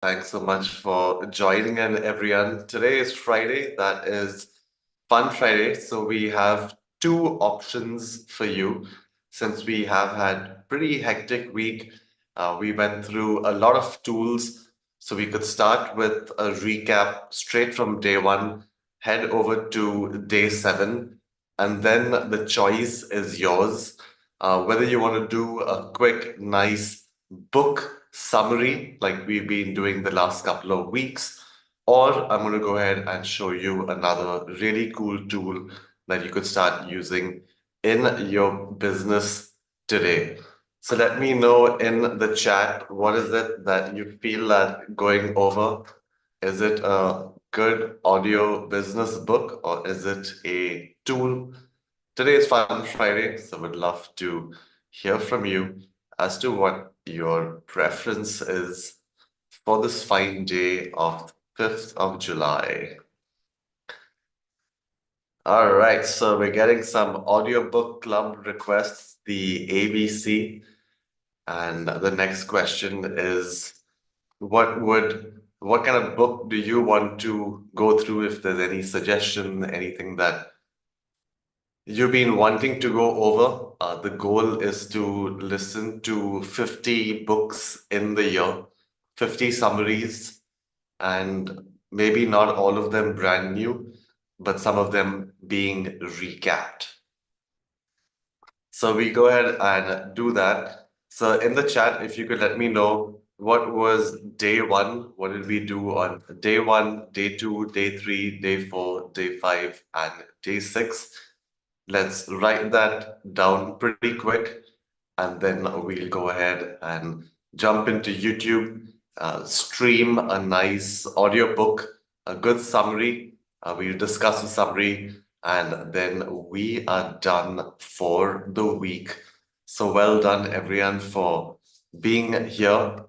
Thanks so much for joining in, everyone. Today is Friday. That is Fun Friday. So we have two options for you since we have had pretty hectic week. We went through a lot of tools. So we could start with a recap straight from day one, head over to day seven, and then the choice is yours. Whether you want to do a quick, nice book summary like we've been doing the last couple of weeks, or I'm going to go ahead and show you another really cool tool that you could start using in your business today. So let me know in the chat, what is it that you feel that going over? Is it a good audio business book or is it a tool? Today is Fun Friday, so would love to hear from you as to what your preference is for this fine day of 5th of July. All right, so we're getting some audiobook club requests, the ABC. And the next question is, what kind of book do you want to go through? If there's any suggestion, anything that you've been wanting to go over. The goal is to listen to 50 books in the year, 50 summaries, and maybe not all of them brand new, but some of them being recapped. So we go ahead and do that. So in the chat, if you could let me know what was day one, what did we do on day one, day two, day three, day four, day five, and day six. Let's write that down pretty quick, and then we'll go ahead and jump into YouTube, stream a nice audiobook, a good summary. We'll discuss the summary, and then we are done for the week. So well done, everyone, for being here.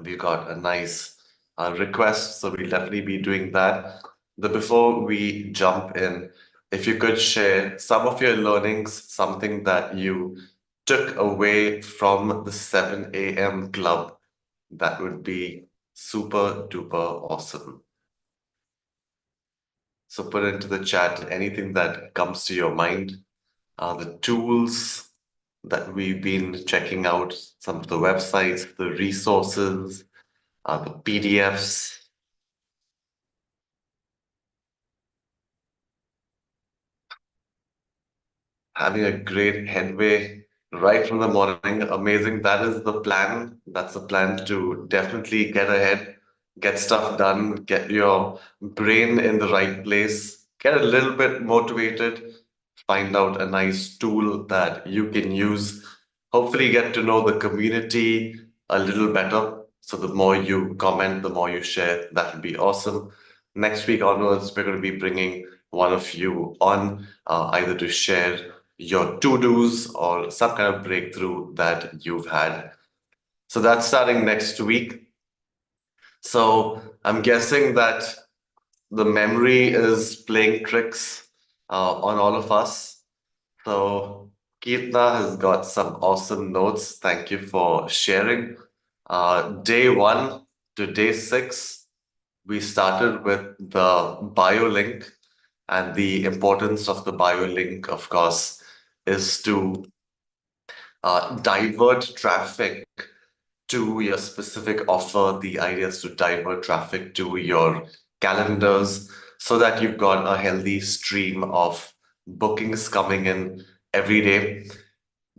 We got a nice request, so we'll definitely be doing that. But before we jump in, if you could share some of your learnings, something that you took away from the 7 a.m. club, that would be super duper awesome. So put into the chat anything that comes to your mind, the tools that we've been checking out, some of the websites, the resources, the PDFs. Having a great headway right from the morning. Amazing. That is the plan. That's the plan to definitely get ahead, get stuff done, get your brain in the right place, get a little bit motivated, find out a nice tool that you can use. Hopefully, get to know the community a little better. So, the more you comment, the more you share, that would be awesome. Next week onwards, we're going to be bringing one of you on either to share your to-dos or some kind of breakthrough that you've had. So that's starting next week. So I'm guessing that the memory is playing tricks on all of us. So Keetna has got some awesome notes. Thank you for sharing. Day one to day six, we started with the BioLink, and the importance of the BioLink, of course, is to divert traffic to your specific offer. The idea is to divert traffic to your calendars so that you've got a healthy stream of bookings coming in every day.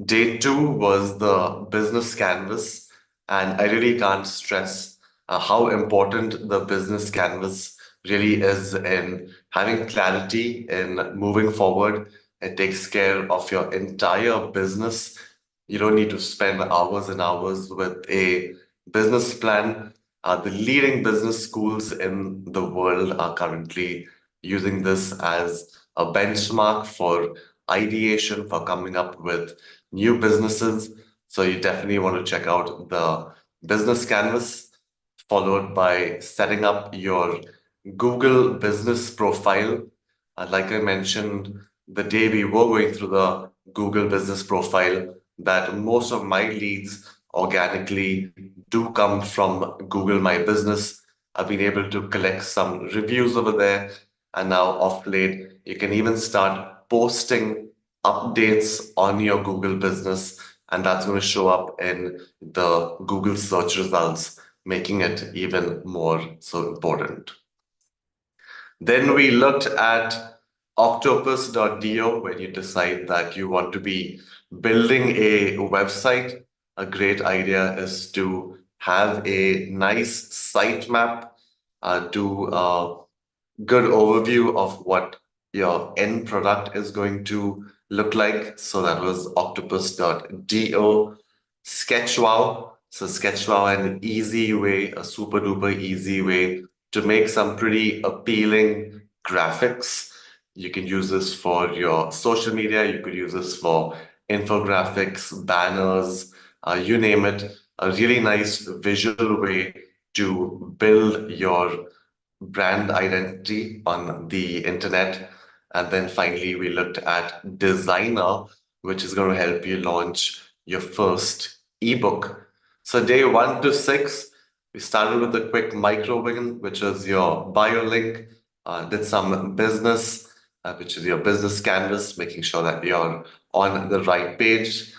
Day two was the business canvas, and I really can't stress how important the business canvas really is in having clarity in moving forward. It takes care of your entire business. You don't need to spend hours and hours with a business plan. The leading business schools in the world are currently using this as a benchmark for ideation, for coming up with new businesses. So you definitely want to check out the business canvas, followed by setting up your Google business profile. Like I mentioned, the day we were going through the Google business profile, that most of my leads organically do come from Google My Business. I've been able to collect some reviews over there, and now off late, you can even start posting updates on your Google business, and that's going to show up in the Google search results, making it even more so important. Then we looked at octopus.do when you decide that you want to be building a website. A great idea is to have a nice sitemap, do a good overview of what your end product is going to look like. So that was octopus.do. Sketchwow. So Sketchwow, an easy way, a super duper easy way to make some pretty appealing graphics. You can use this for your social media. You could use this for infographics, banners, you name it. A really nice visual way to build your brand identity on the internet. And then finally, we looked at Designer, which is going to help you launch your first ebook. So, day 1 to 6, we started with a quick micro win, which was your bio link, did some business, which is your business canvas, making sure that you're on the right page.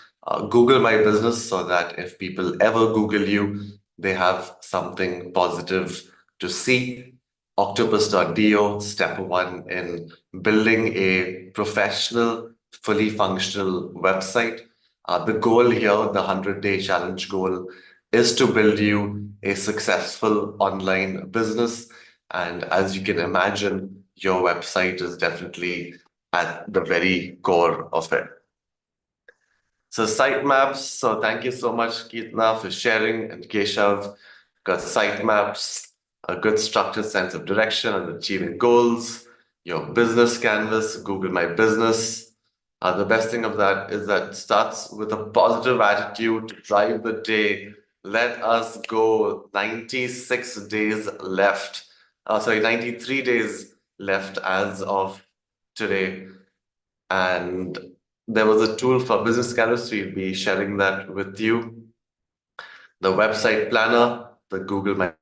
Google My Business, so that if people ever Google you, they have something positive to see. Octopus.do, step one in building a professional, fully functional website. The goal here, the 100-day challenge goal, is to build you a successful online business. And as you can imagine, your website is definitely at the very core of it. So sitemaps. So thank you so much, Keetna, for sharing, and Keshav. Got sitemaps, a good structured sense of direction and achieving goals, your business canvas, Google My Business. The best thing of that is that it starts with a positive attitude to drive the day. Let us go. 96 days left. Sorry, 93 days left as of today. And there was a tool for business canvas. We'll be sharing that with you. The website planner, the Google My.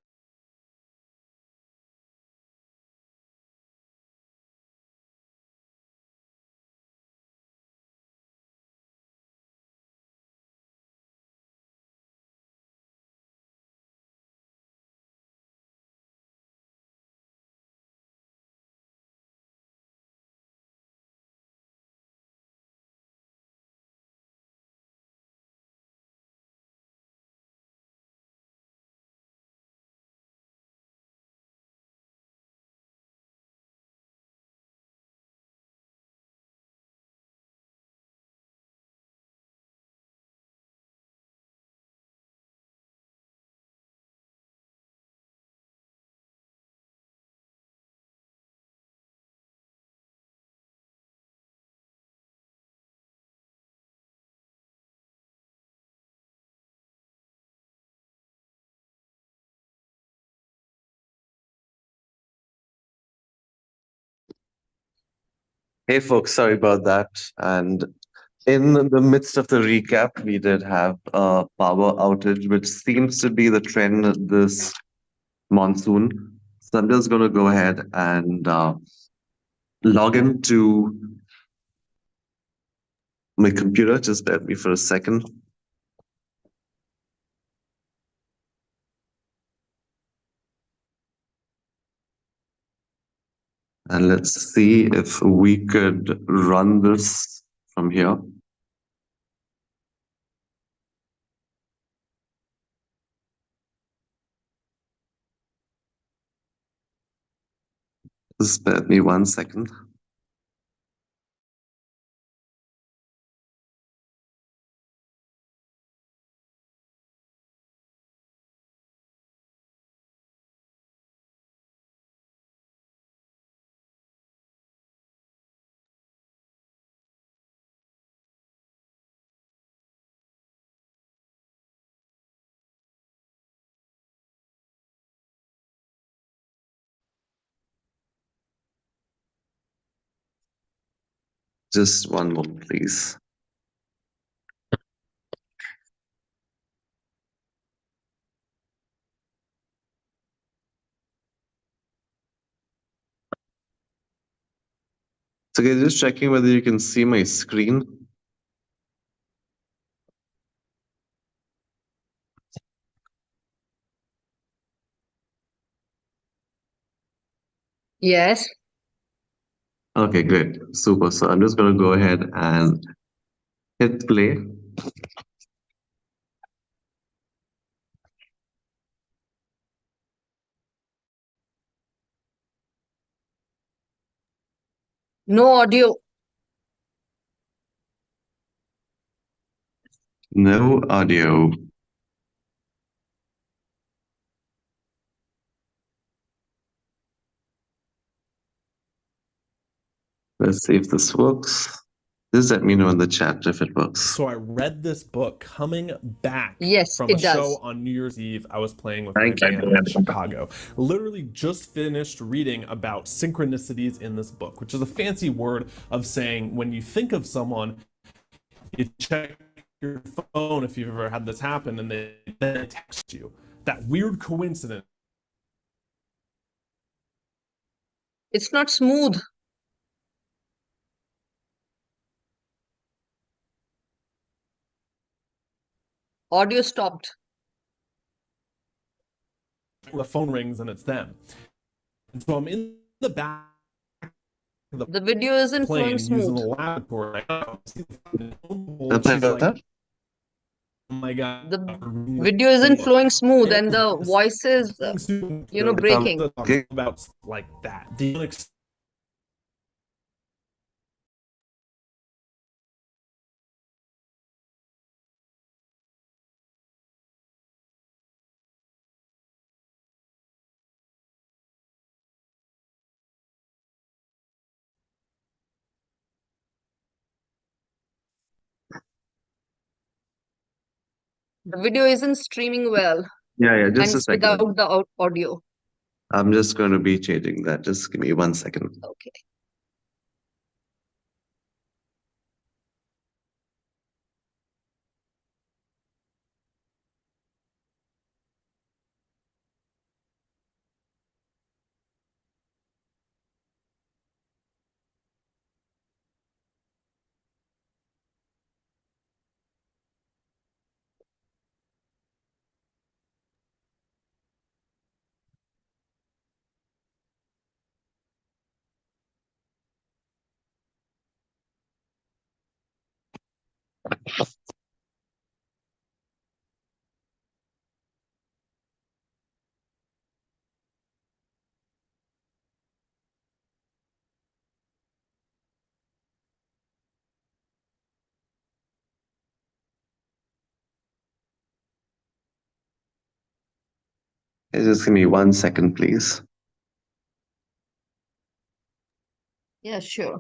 Hey folks, sorry about that. And in the midst of the recap, we did have a power outage, which seems to be the trend this monsoon. So I'm just going to go ahead and log into my computer. Just bear with me for a second. And let's see if we could run this from here. Just bear with me 1 second. Just one moment, please. So okay, just checking whether you can see my screen. Yes. Okay, great. Super. So I'm just going to go ahead and hit play. No audio. No audio. Let's see if this works. Just let me know in the chat if it works. So I read this book coming back Yes, from it a show does. on New Year's Eve. I was playing with Thank my you. band in Chicago. Literally just finished reading about synchronicities in this book, which is a fancy word of saying when you think of someone, you check your phone if you've ever had this happen, and they text you. That weird coincidence. It's not smooth. Audio stopped. The phone rings and it's them. And so I'm in the back of The video isn't flowing plane using smooth. the laboratory. She's She's like, like, oh my god, The video isn't flowing smooth and the voice is, breaking. about like that. The video isn't streaming well yeah, just and a it's second. without the audio. I'm just going to be changing that. Just give me 1 second. Okay. Just give me 1 second, please. Yeah, sure.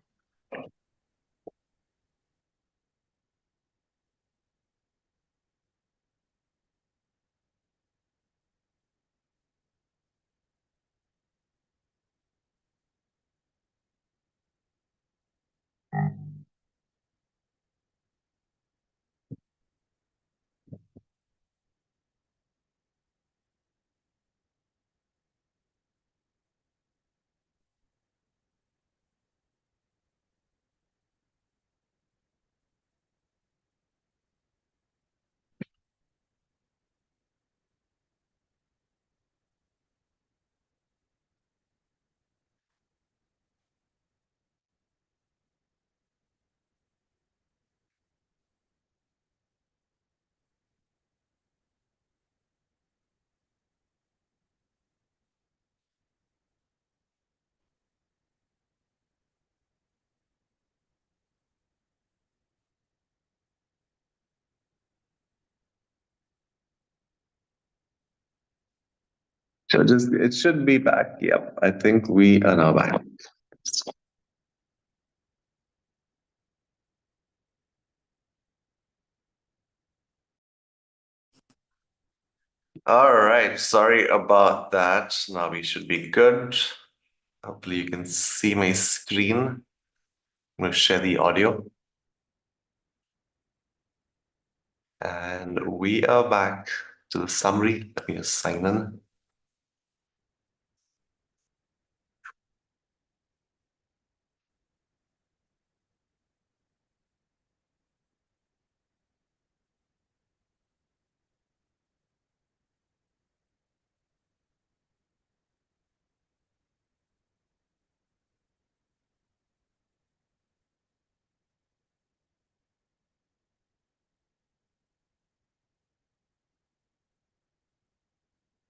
So just it should be back. Yep, I think we are now back. All right, sorry about that. Now we should be good. Hopefully you can see my screen. I'm going to share the audio. And we are back to the summary. Let me just sign in.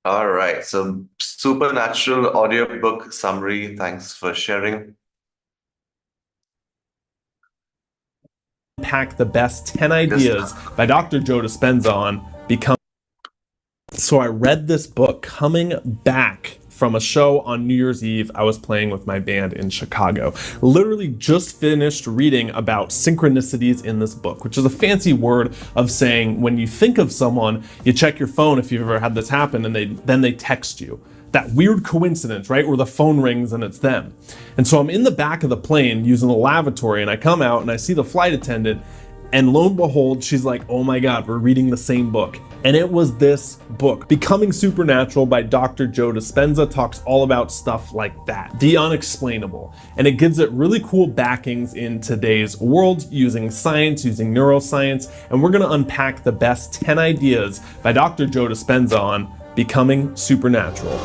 All right. So Supernatural audiobook summary. Thanks for sharing. Pack the best 10 ideas by Dr. Joe Dispenza on become. So I read this book coming back from a show on New Year's Eve. I was playing with my band in Chicago. Literally just finished reading about synchronicities in this book, which is a fancy word of saying when you think of someone, you check your phone if you've ever had this happen, and then they text you. That weird coincidence, right? Where the phone rings and it's them. And so I'm in the back of the plane using the lavatory, and I come out and I see the flight attendant, and lo and behold, she's like, oh my God, we're reading the same book. And it was this book, Becoming Supernatural by Dr. Joe Dispenza. Talks all about stuff like that, the unexplainable. And it gives it really cool backings in today's world using science, using neuroscience. And we're gonna unpack the best 10 ideas by Dr. Joe Dispenza on Becoming Supernatural.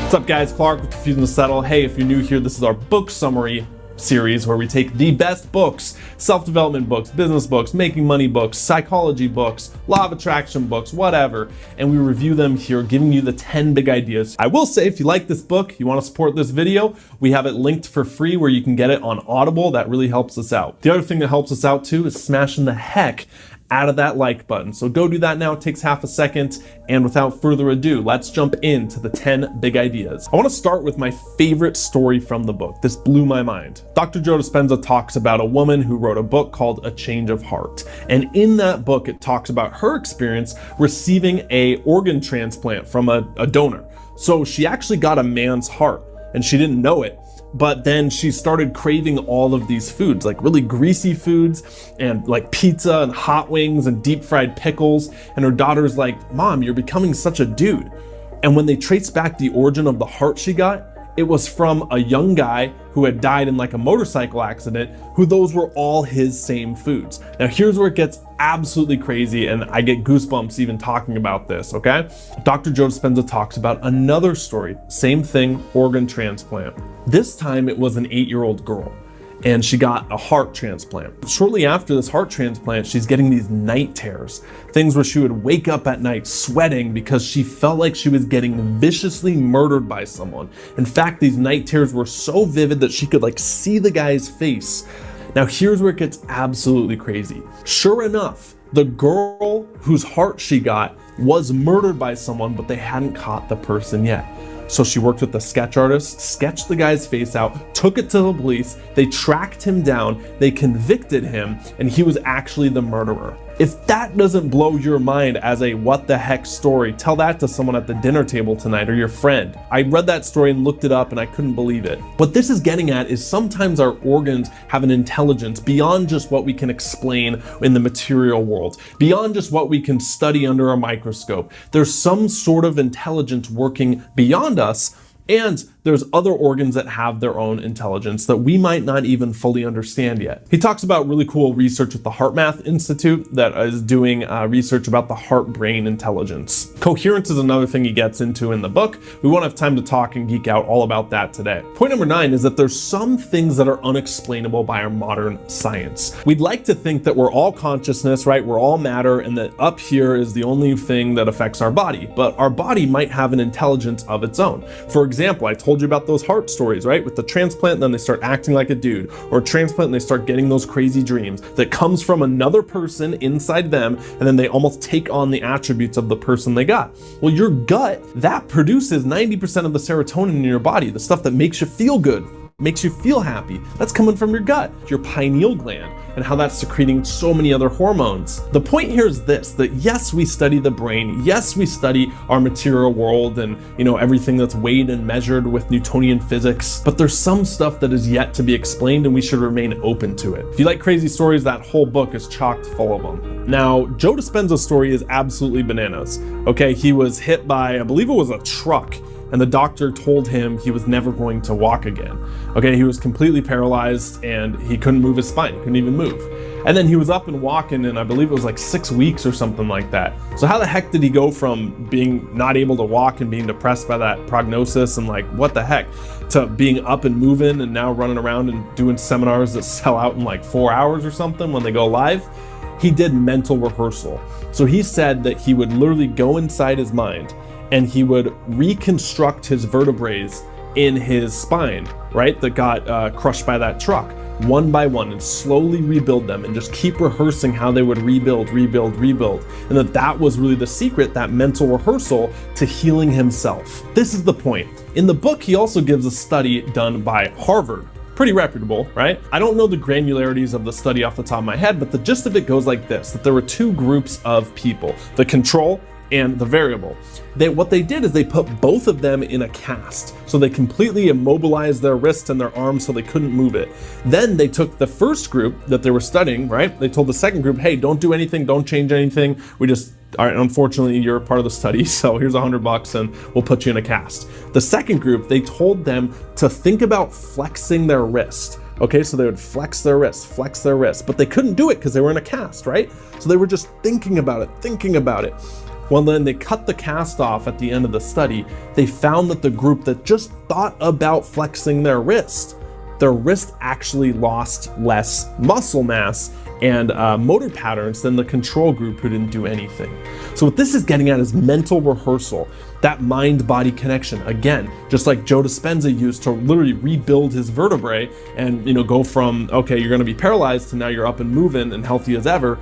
What's up, guys? Clark with Refusing to Settle. Hey, if you're new here, this is our book summary series where we take the best books, self-development books, business books, making money books, psychology books, law of attraction books, whatever, and we review them here, giving you the 10 big ideas. I will say, if you like this book, you want to support this video, we have it linked for free where you can get it on Audible. That really helps us out. The other thing that helps us out too is smashing the heck out of that like button. So go do that now. It takes half a second. And without further ado, let's jump into the 10 big ideas. I want to start with my favorite story from the book. This blew my mind. Dr. Joe Dispenza talks about a woman who wrote a book called A Change of Heart. And in that book, it talks about her experience receiving an organ transplant from a donor. So she actually got a man's heart and she didn't know it. But then she started craving all of these foods, like really greasy foods and like pizza and hot wings and deep fried pickles. And her daughter's like, Mom, you're becoming such a dude. And when they traced back the origin of the heart she got, it was from a young guy who had died in like a motorcycle accident, who those were all his same foods. Now here's where it gets absolutely crazy, and I get goosebumps even talking about this, okay? Dr. Joe Dispenza talks about another story, same thing, organ transplant. This time it was an 8-year-old girl, and she got a heart transplant. Shortly after this heart transplant, she's getting these night terrors, things where she would wake up at night sweating because she felt like she was getting viciously murdered by someone. In fact, these night terrors were so vivid that she could like see the guy's face. Now here's where it gets absolutely crazy. Sure enough, the girl whose heart she got was murdered by someone, but they hadn't caught the person yet. So she worked with the sketch artist, sketched the guy's face out, took it to the police, they tracked him down, they convicted him, and he was actually the murderer. If that doesn't blow your mind as a what the heck story, tell that to someone at the dinner table tonight or your friend. I read that story and looked it up and I couldn't believe it. What this is getting at is sometimes our organs have an intelligence beyond just what we can explain in the material world, beyond just what we can study under a microscope. There's some sort of intelligence working beyond us, and there's other organs that have their own intelligence that we might not even fully understand yet. He talks about really cool research at the HeartMath Institute that is doing research about the heart-brain intelligence. Coherence is another thing he gets into in the book. We won't have time to talk and geek out all about that today. Point number 9 is that there's some things that are unexplainable by our modern science. We'd like to think that we're all consciousness, right? We're all matter, and that up here is the only thing that affects our body. But our body might have an intelligence of its own. For example, I told you about those heart stories, right? With the transplant, and then they start acting like a dude, or transplant and they start getting those crazy dreams that comes from another person inside them, and then they almost take on the attributes of the person they got. Well, your gut, that produces 90% of the serotonin in your body, the stuff that makes you feel good, makes you feel happy. That's coming from your gut, your pineal gland, and how that's secreting so many other hormones. The point here is this, that yes, we study the brain, yes, we study our material world and everything that's weighed and measured with Newtonian physics, but there's some stuff that is yet to be explained and we should remain open to it. If you like crazy stories, that whole book is chocked full of them. Now, Joe Dispenza's story is absolutely bananas. Okay, he was hit by, I believe it was a truck, and the doctor told him he was never going to walk again. Okay, he was completely paralyzed and he couldn't move his spine, he couldn't even move. And then he was up and walking, and I believe it was like 6 weeks or something like that. So how the heck did he go from being not able to walk and being depressed by that prognosis and like, what the heck, to being up and moving and now running around and doing seminars that sell out in like 4 hours or something when they go live? He did mental rehearsal. So he said that he would literally go inside his mind and he would reconstruct his vertebrae in his spine, right, that got crushed by that truck, one by one, and slowly rebuild them and just keep rehearsing how they would rebuild. And that was really the secret, that mental rehearsal to healing himself. This is the point. In the book, he also gives a study done by Harvard. Pretty reputable, right? I don't know the granularities of the study off the top of my head, but the gist of it goes like this, that there were two groups of people, the control and the variable. What they did is they put both of them in a cast. So they completely immobilized their wrists and their arms so they couldn't move it. Then they took the first group that they were studying, right? They told the second group, hey, don't do anything, don't change anything. All right, unfortunately, you're a part of the study, so here's $100 and we'll put you in a cast. The second group, they told them to think about flexing their wrist. Okay, so they would flex their wrist, but they couldn't do it because they were in a cast, right? So they were just thinking about it. Well, then they cut the cast off at the end of the study. They found that the group that just thought about flexing their wrist actually lost less muscle mass and motor patterns than the control group who didn't do anything. So what this is getting at is mental rehearsal, that mind-body connection. Again, just like Joe Dispenza used to literally rebuild his vertebrae and go from, okay, you're gonna be paralyzed to now you're up and moving and healthy as ever.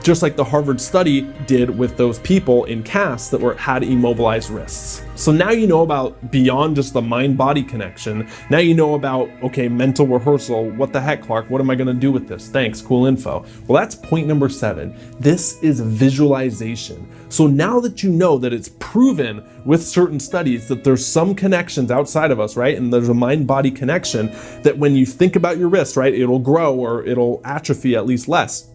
Just like the Harvard study did with those people in casts that had immobilized wrists. So now you know about beyond just the mind-body connection. Now you know about, okay, mental rehearsal. What the heck, Clark? What am I gonna do with this? Thanks, cool info. Well, that's point number 7. This is visualization. So now that you know that it's proven with certain studies that there's some connections outside of us, right? And there's a mind-body connection that when you think about your wrist, right, it'll grow or it'll atrophy at least less.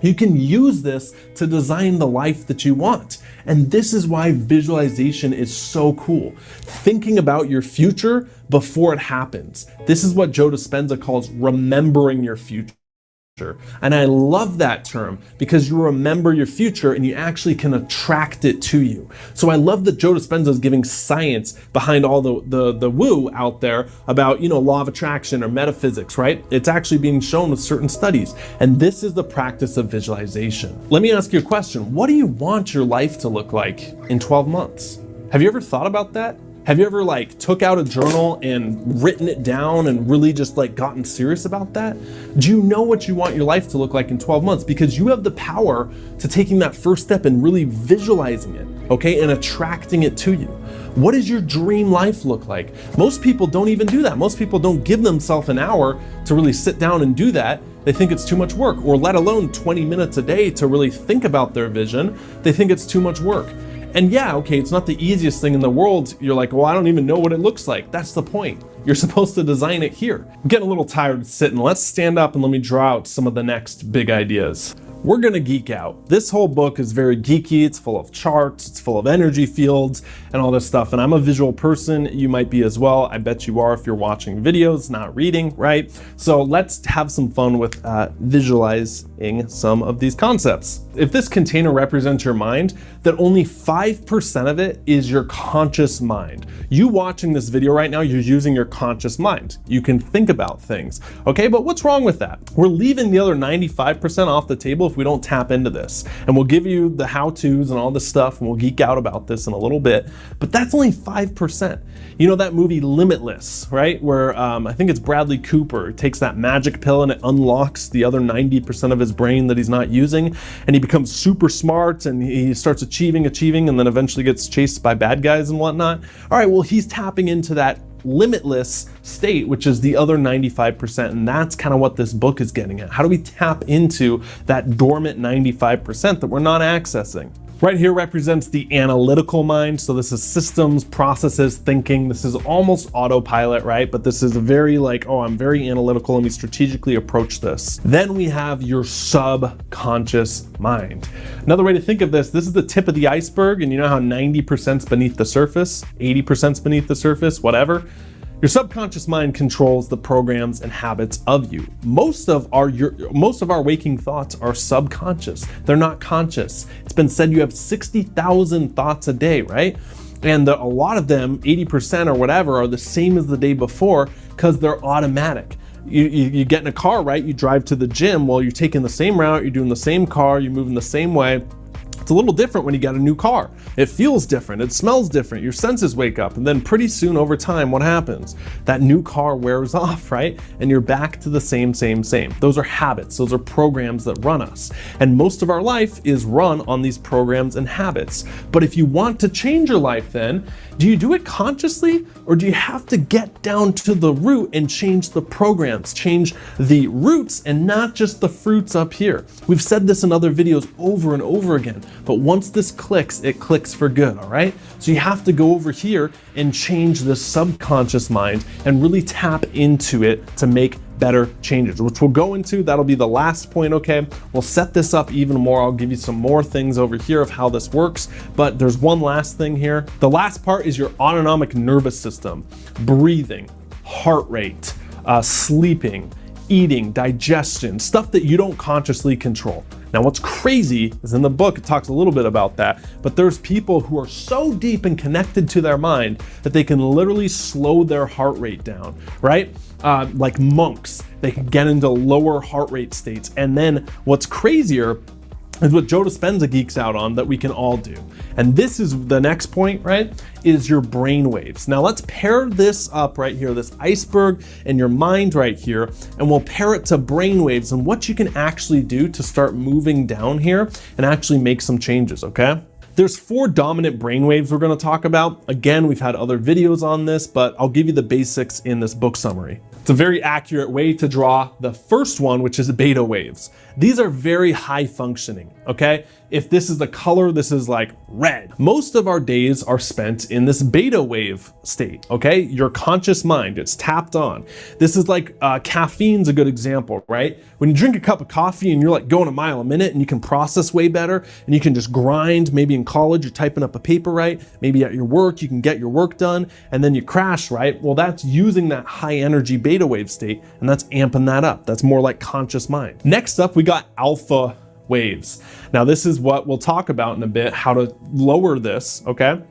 You can use this to design the life that you want. And this is why visualization is so cool. Thinking about your future before it happens. This is what Joe Dispenza calls remembering your future. And I love that term because you remember your future and you actually can attract it to you. So I love that Joe Dispenza is giving science behind all the woo out there about, law of attraction or metaphysics, right? It's actually being shown with certain studies. And this is the practice of visualization. Let me ask you a question. What do you want your life to look like in 12 months? Have you ever thought about that? Have you ever took out a journal and written it down and really just gotten serious about that? Do you know what you want your life to look like in 12 months? Because you have the power to taking that first step and really visualizing it, okay, and attracting it to you. What does your dream life look like? Most people don't even do that. Most people don't give themselves an hour to really sit down and do that. They think it's too much work, or let alone 20 minutes a day to really think about their vision. They think it's too much work. And yeah, okay, it's not the easiest thing in the world. You're like, well, I don't even know what it looks like. That's the point. You're supposed to design it here. I'm getting a little tired sitting. Let's stand up and let me draw out some of the next big ideas. We're gonna geek out. This whole book is very geeky. It's full of charts, it's full of energy fields and all this stuff. And I'm a visual person. You might be as well. I bet you are if you're watching videos, not reading, right? So let's have some fun with visualizing some of these concepts. If this container represents your mind, then only 5% of it is your conscious mind. You watching this video right now, you're using your conscious mind. You can think about things, okay? But what's wrong with that? We're leaving the other 95% off the table if we don't tap into this. And we'll give you the how-tos and all this stuff, and we'll geek out about this in a little bit, but that's only 5%. You know that movie Limitless, right? Where I think it's Bradley Cooper takes that magic pill and it unlocks the other 90% of his brain that he's not using, and he becomes super smart and he starts achieving, and then eventually gets chased by bad guys and whatnot. All right, well, he's tapping into that limitless state, which is the other 95%, and that's kind of what this book is getting at. How do we tap into that dormant 95% that we're not accessing? Right here represents the analytical mind. So this is systems, processes, thinking. This is almost autopilot, right? But this is a very I'm very analytical. Let me strategically approach this. Then we have your subconscious mind. Another way to think of this is the tip of the iceberg. And you know how 90% is beneath the surface, 80% is beneath the surface, whatever. Your subconscious mind controls the programs and habits of you. Most of our waking thoughts are subconscious. They're not conscious. It's been said you have 60,000 thoughts a day, right? And a lot of them, 80% or whatever, are the same as the day before because they're automatic. You get in a car, right? You drive to the gym. Well, you're taking the same route, you're doing the same car, you're moving the same way. It's a little different when you get a new car. It feels different, it smells different, your senses wake up, and then pretty soon over time, what happens? That new car wears off, right? And you're back to the same. Those are habits, those are programs that run us. And most of our life is run on these programs and habits. But if you want to change your life then, do you do it consciously, or do you have to get down to the root and change the programs, change the roots and not just the fruits up here? We've said this in other videos over and over again, but once this clicks, it clicks for good, all right? So you have to go over here and change the subconscious mind and really tap into it to make better changes, which we'll go into. That'll be the last point, okay? We'll set this up even more. I'll give you some more things over here of how this works, but there's one last thing here. The last part is your autonomic nervous system, breathing, heart rate, sleeping, eating, digestion, stuff that you don't consciously control. Now, what's crazy is in the book, it talks a little bit about that, but there's people who are so deep and connected to their mind that they can literally slow their heart rate down, right? Like monks, they can get into lower heart rate states. And then what's crazier is what Joe Dispenza geeks out on that we can all do. And this is the next point, right? Is your brain waves. Now let's pair this up right here, this iceberg and your mind right here, and we'll pair it to brain waves and what you can actually do to start moving down here and actually make some changes, okay? There's 4 dominant brainwaves we're gonna talk about. Again, we've had other videos on this, but I'll give you the basics in this book summary. It's a very accurate way to draw the first one, which is beta waves. These are very high functioning, okay? If this is the color, this is like red. Most of our days are spent in this beta wave state, okay? Your conscious mind, it's tapped on. This is like caffeine's a good example, right? When you drink a cup of coffee and you're like going a mile a minute and you can process way better and you can just grind, maybe in college you're typing up a paper, right? Maybe at your work you can get your work done and then you crash, right? Well, that's using that high energy beta wave state and that's amping that up. That's more like conscious mind. Next up, we got alpha waves. Now this is what we'll talk about in a bit, how to lower this, okay?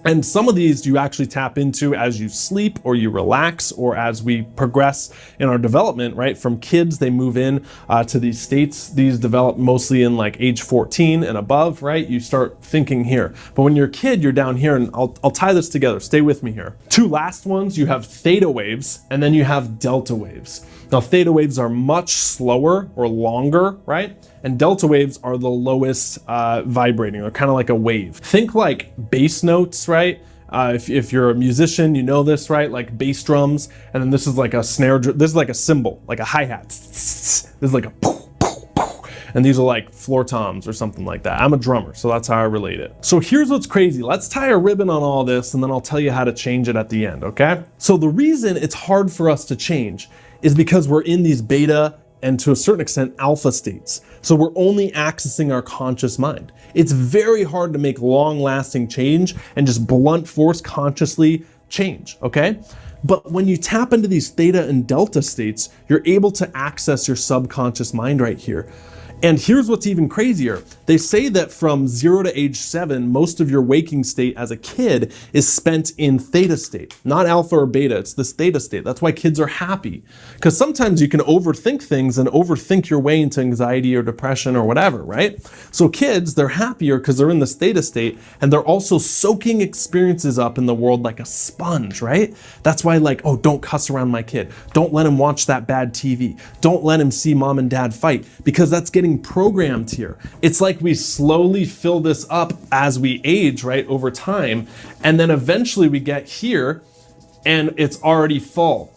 And some of these you actually tap into as you sleep or you relax or as we progress in our development, right? From kids, they move in to these states. These develop mostly in like age 14 and above, right? You start thinking here. But when you're a kid, you're down here, and I'll tie this together. Stay with me here. 2 last ones, you have theta waves and then you have delta waves. Now, theta waves are much slower or longer, right? And delta waves are the lowest vibrating. They're kind of like a wave. Think like bass notes, right? If you're a musician, you know this, right? Like bass drums, and then this is like a snare drum. This is like a cymbal, like a hi-hat. This is like a poof, poof, poof. And these are like floor toms or something like that. I'm a drummer, so that's how I relate it. So here's what's crazy. Let's tie a ribbon on all this, and then I'll tell you how to change it at the end, okay? So the reason it's hard for us to change is because we're in these beta and to a certain extent alpha states. So we're only accessing our conscious mind. It's very hard to make long lasting change and just blunt force consciously change, okay? But when you tap into these theta and delta states, you're able to access your subconscious mind right here. And here's what's even crazier. They say that from 0 to age 7, most of your waking state as a kid is spent in theta state, not alpha or beta, it's this theta state. That's why kids are happy. Because sometimes you can overthink things and overthink your way into anxiety or depression or whatever, right? So kids, they're happier because they're in this theta state and they're also soaking experiences up in the world like a sponge, right? That's why like, oh, don't cuss around my kid. Don't let him watch that bad TV. Don't let him see mom and dad fight, because that's getting programmed here. It's like we slowly fill this up as we age, right, over time, and then eventually we get here and it's already full,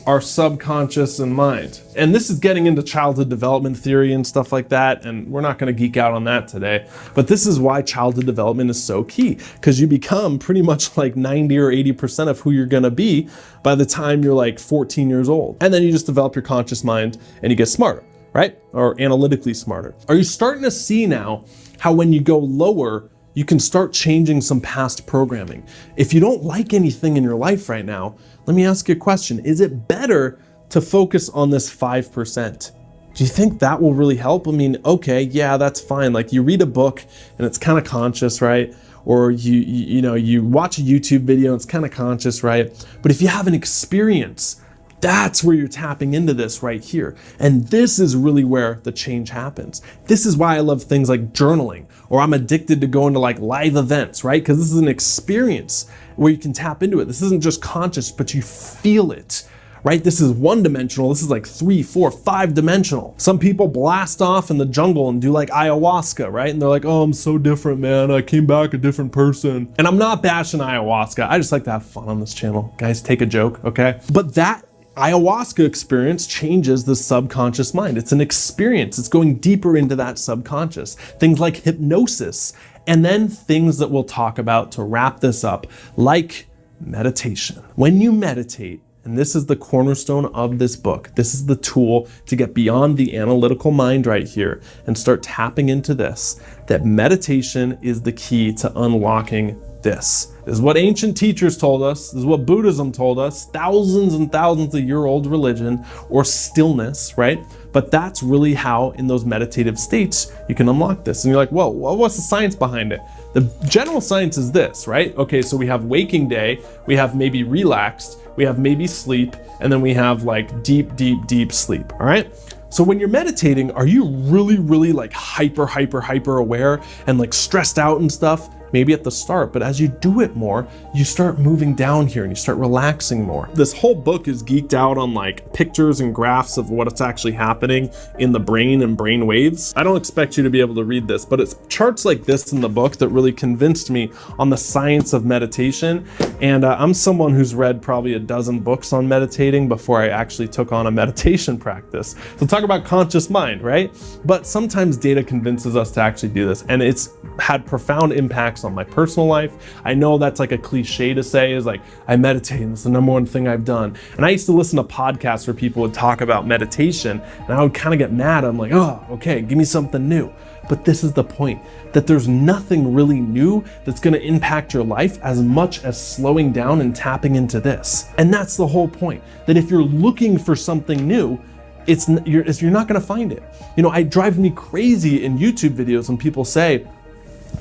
our subconscious and mind. And this is getting into childhood development theory and stuff like that, and we're not going to geek out on that today, but this is why childhood development is so key, because you become pretty much like 90 or 80% of who you're going to be by the time you're like 14 years old. And then you just develop your conscious mind and you get smarter, right? Or analytically smarter. Are you starting to see now how when you go lower, you can start changing some past programming? If you don't like anything in your life right now, let me ask you a question. Is it better to focus on this 5%? Do you think that will really help? I mean, okay, yeah, that's fine. Like you read a book and it's kind of conscious, right? Or you watch a YouTube video and it's kind of conscious, right? But if you have an experience That's where you're tapping into this right here. And this is really where the change happens. This is why I love things like journaling, or I'm addicted to going to like live events, right? Because this is an experience where you can tap into it. This isn't just conscious, but you feel it. Right? This is one dimensional. This is like 3, 4, 5 dimensional. Some people blast off in the jungle and do like ayahuasca, right? And they're like, oh, I'm so different, man. I came back a different person. And I'm not bashing ayahuasca. I just like to have fun on this channel. Guys, take a joke, okay? But that ayahuasca experience changes the subconscious mind. It's an experience. It's going deeper into that subconscious. Things like hypnosis, and then things that we'll talk about to wrap this up, like meditation. When you meditate, and this is the cornerstone of this book, this is the tool to get beyond the analytical mind right here and start tapping into this, that meditation is the key to unlocking this. This is what ancient teachers told us. This is what Buddhism told us. Thousands and thousands of year old religion, or stillness, right? But that's really how, in those meditative states, you can unlock this. And you're like, whoa, what's the science behind it? The general science is this, right? Okay, so we have waking day, we have maybe relaxed, we have maybe sleep, and then we have like deep, deep, deep sleep, all right? So when you're meditating, are you really like hyper aware and like stressed out and stuff? Maybe at the start, but as you do it more, you start moving down here and you start relaxing more. This whole book is geeked out on like pictures and graphs of what's actually happening in the brain and brain waves. I don't expect you to be able to read this, but it's charts like this in the book that really convinced me on the science of meditation. And I'm someone who's read probably a dozen books on meditating before I actually took on a meditation practice. So talk about conscious mind, right? But sometimes data convinces us to actually do this, and it's had profound impacts on my personal life. I know that's like a cliche to say, is like, I meditate and it's the number one thing I've done. And I used to listen to podcasts where people would talk about meditation and I would kind of get mad. I'm like, oh, okay, give me something new. But this is the point, that there's nothing really new that's going to impact your life as much as slowing down and tapping into this. And that's the whole point, that if you're looking for something new, you're not going to find it. You know, it drives me crazy in YouTube videos when people say,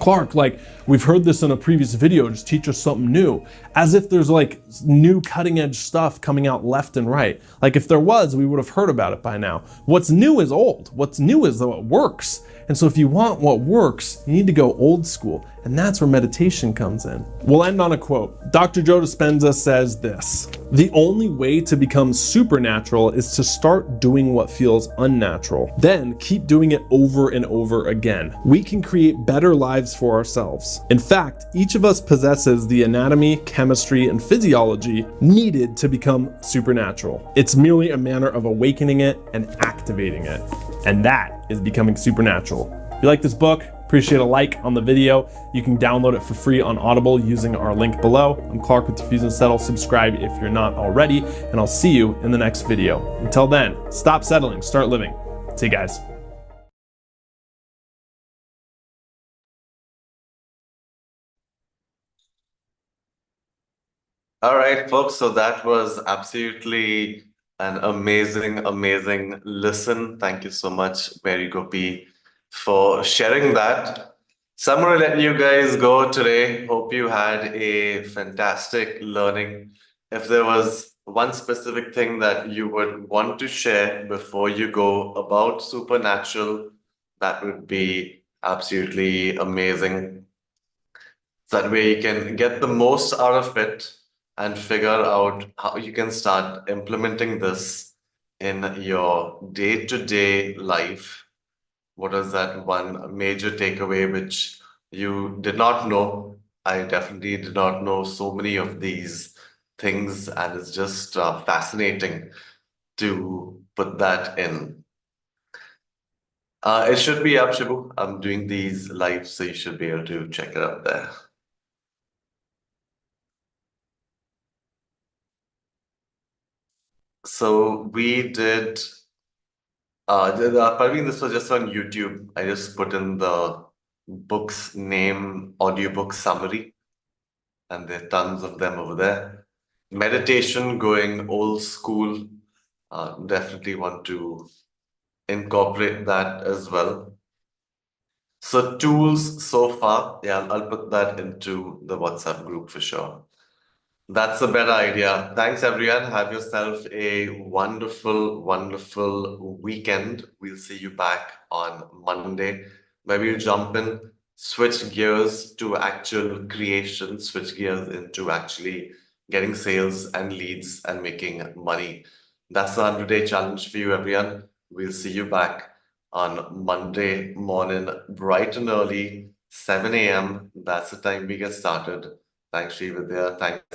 Clark, like, we've heard this in a previous video, just teach us something new, as if there's like new cutting edge stuff coming out left and right. Like if there was, we would have heard about it by now. What's new is old. What's new is what works. And so if you want what works, you need to go old school. And that's where meditation comes in. We'll end on a quote. Dr. Joe Dispenza says this: the only way to become supernatural is to start doing what feels unnatural. Then keep doing it over and over again. We can create better lives for ourselves. In fact, each of us possesses the anatomy, chemistry, and physiology needed to become supernatural. It's merely a matter of awakening it and activating it. And that is becoming supernatural. If you like this book, appreciate a like on the video. You can download it for free on Audible using our link below. I'm Clark with Diffuse and Settle. Subscribe if you're not already, and I'll see you in the next video. Until then, stop settling, start living. See you guys. All right, folks. So that was absolutely an amazing listen. Thank you so much, Mary Gopi, for sharing that. So I'm going to let you guys go today. Hope you had a fantastic learning. If there was one specific thing that you would want to share before you go about Supernatural, that would be absolutely amazing. That way you can get the most out of it and figure out how you can start implementing this in your day-to-day life. What is that one major takeaway which you did not know? I definitely did not know so many of these things, and it's just fascinating to put that in. It should be up, Shibu. I'm doing these live, so you should be able to check it out there. So we did, Parveen, this was just on YouTube. I just put in the book's name, audiobook summary, and there are tons of them over there. Meditation, going old school. Definitely want to incorporate that as well. So tools so far, yeah, I'll put that into the WhatsApp group for sure. That's a better idea. Thanks, everyone. Have yourself a wonderful, wonderful weekend. We'll see you back on Monday, where we'll jump in, switch gears to actual creation, switch gears into actually getting sales and leads and making money. That's the 100-day challenge for you, everyone. We'll see you back on Monday morning, bright and early, 7 a.m. That's the time we get started. Thanks, Srividya. Thanks.